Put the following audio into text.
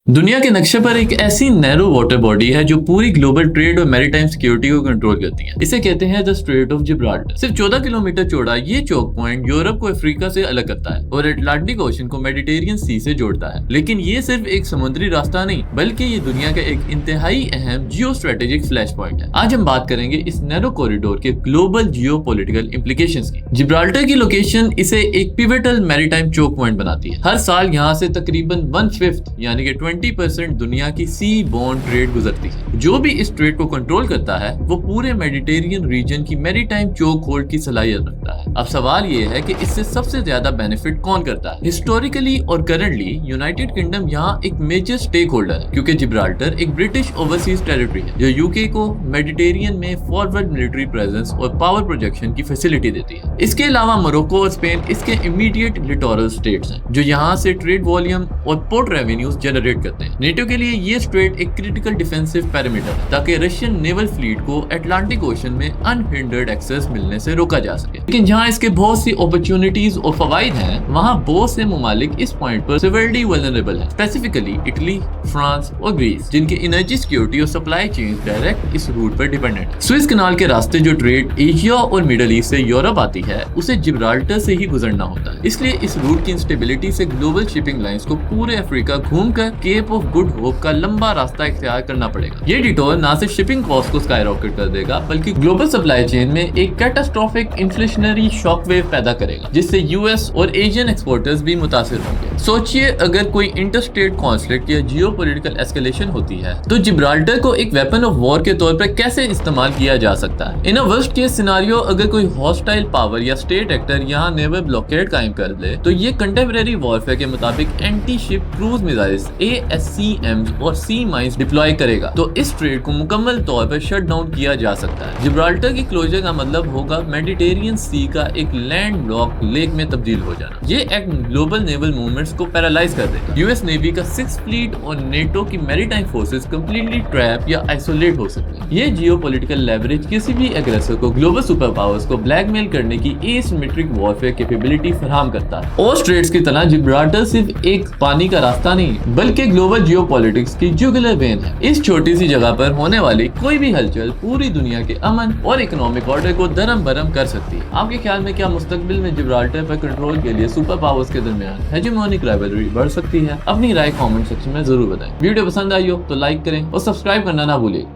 दुनिया के नक्शे पर एक ऐसी नैरो वाटर बॉडी है जो पूरी ग्लोबल ट्रेड और मैरीटाइम सिक्योरिटी को कंट्रोल करती है। इसे कहते हैं द स्ट्रेट ऑफ जिब्राल्टर। सिर्फ 14 किलोमीटर चौड़ा ये चौक पॉइंट यूरोप को अफ्रीका से अलग करता है और अटलांटिक ओशन को मेडिटेरियन सी से जोड़ता है। लेकिन ये सिर्फ एक समुद्री रास्ता नहीं, बल्कि ये दुनिया का एक इंतहाई अहम जियो स्ट्रेटेजिक फ्लैश पॉइंट है। आज हम बात करेंगे इस नैरो कॉरिडोर के ग्लोबल जियो पॉलिटिकल इम्प्लीकेशंस की। जिब्राल्टर की लोकेशन इसे एक पिवटल मैरीटाइम चौक पॉइंट बनाती है। हर साल यहाँ से तकरीबन 1/5 यानी कि 20% दुनिया की सी बॉर्न ट्रेड गुजरती है। जो भी इस ट्रेड को कंट्रोल करता है वो पूरे मेडिटेरियन रीजन की मैरीटाइम चोक होल्ड की सलाहियत रखता है। अब सवाल ये है कि इससे सबसे ज्यादा बेनिफिट कौन करता है। हिस्टोरिकली और करंटली यूनाइटेड किंगडम यहाँ एक मेजर स्टेक होल्डर है, क्योंकि जिब्राल्टर एक ब्रिटिश ओवरसीज टेरिटरी है जो यूके को मेडिटेरियन में फॉरवर्ड मिलिट्री प्रेजेंस और पावर प्रोजेक्शन की फैसिलिटी देती है। इसके अलावा मोरक्को और स्पेन इसके इमीडिएट लिटोरल स्टेट्स हैं जो यहाँ से ट्रेड वॉल्यूम और पोर्ट रेवेन्यूज जनरेट करते हैं। नेटो के लिए ये स्ट्रेट एक क्रिटिकल डिफेंसिव पेरिमीटर है ताकि रशियन नेवल फ्लीट को अटलांटिक ओशन में अनहिंडर्ड एक्सेस मिलने से रोका जा सके। लेकिन जहाँ इसके बहुत सी अपॉर्चुनिटीज और फवाइद हैं, वहाँ बहुत से ममालिक इस पॉइंट पर सिवियरली वल्नरेबल हैं, स्पेसिफिकली इटली, फ्रांस और ग्रीस, जिनकी एनर्जी सिक्योरिटी और सप्लाई चेन डायरेक्ट इस रूट पर डिपेंडेंट है। स्विस कनाल के रास्ते जो ट्रेड एशिया और मिडल ईस्ट से यूरोप आती है उसे जिब्राल्टर से ही गुजरना होता है। इसलिए इस रूट की इंस्टेबिलिटी से ग्लोबल शिपिंग लाइंस को पूरे अफ्रीका घूमकर केप ऑफ गुड होप का लंबा रास्ता इख्तियार करना पड़ेगा। ये डिटोर ना सिर्फ शिपिंग कॉस्ट को स्काईरॉकेट कर देगा, बल्कि ग्लोबल सप्लाई चेन में एक कैटास्ट्रोफिक इन्फ्लेशनरी शॉकवेव पैदा करेगा, जिससे यूएस और एशियन एक्सपोर्टर्स भी मुतासिर होंगे। सोचिए, अगर कोई इंटरस्टेट कॉन्फ्लिक्ट या जियोपॉलिटिकल एस्केलेशन होती है तो जिब्राल्टर को एक वेपन ऑफ वॉर के तौर पर कैसे इस्तेमाल किया जा सकता है। इन अ वर्स्ट केस सिनारियो, अगर कोई हॉस्टाइल पावर या स्टेट एक्टर यहाँ नेवल ब्लॉकेड कायम कर ले तो ये कंटेम्परेरी वॉरफेयर के मुताबिक anti ship cruise missiles ASCMs और सी माइंस डिप्लॉय करेगा, तो इस ट्रेड को मुकम्मल तौर पर शट डाउन किया जा सकता है। जिब्राल्टर की क्लोजर का मतलब होगा मेडिटेरियन सी का एक लैंड लॉक लेक में तब्दील हो जाना। ये एक्ट ग्लोबल नेवल मूवमेंट्स को पैरालाइज कर देगा। यूएस नेवी का 6th फ्लीट और नेटो की मैरीटाइम फोर्सेस कंप्लीटली ट्रैप या आइसोलेट हो सकते हैं। ये जियोपॉलिटिकल लेवरेज किसी भी एग्रेसर को ग्लोबल सुपर पावर्स को ब्लैकमेल करने की एसिमेट्रिक वॉरफेयर कैपेबिलिटी फराहम करता है। और स्ट्रेट्स की तरह जिब्राल्टर सिर्फ एक पानी का रास्ता नहीं, बल्कि ग्लोबल जियोपॉलिटिक्स की जुगुलर वेन है। इस छोटी सी जगह पर होने वाली कोई भी हलचल पूरी दुनिया के अमन और इकोनॉमिक ऑर्डर को दरम बरम कर सकती है। आपके ख्याल में क्या मुस्तकबिल में जिब्राल्टर पर कंट्रोल के लिए सुपर पावर्स के दरमियान हेजेमोनिक राइवलरी बढ़ सकती है? अपनी राय कमेंट सेक्शन में जरूर बताएं। वीडियो पसंद आई हो तो लाइक करें और सब्सक्राइब करना ना भूलिए।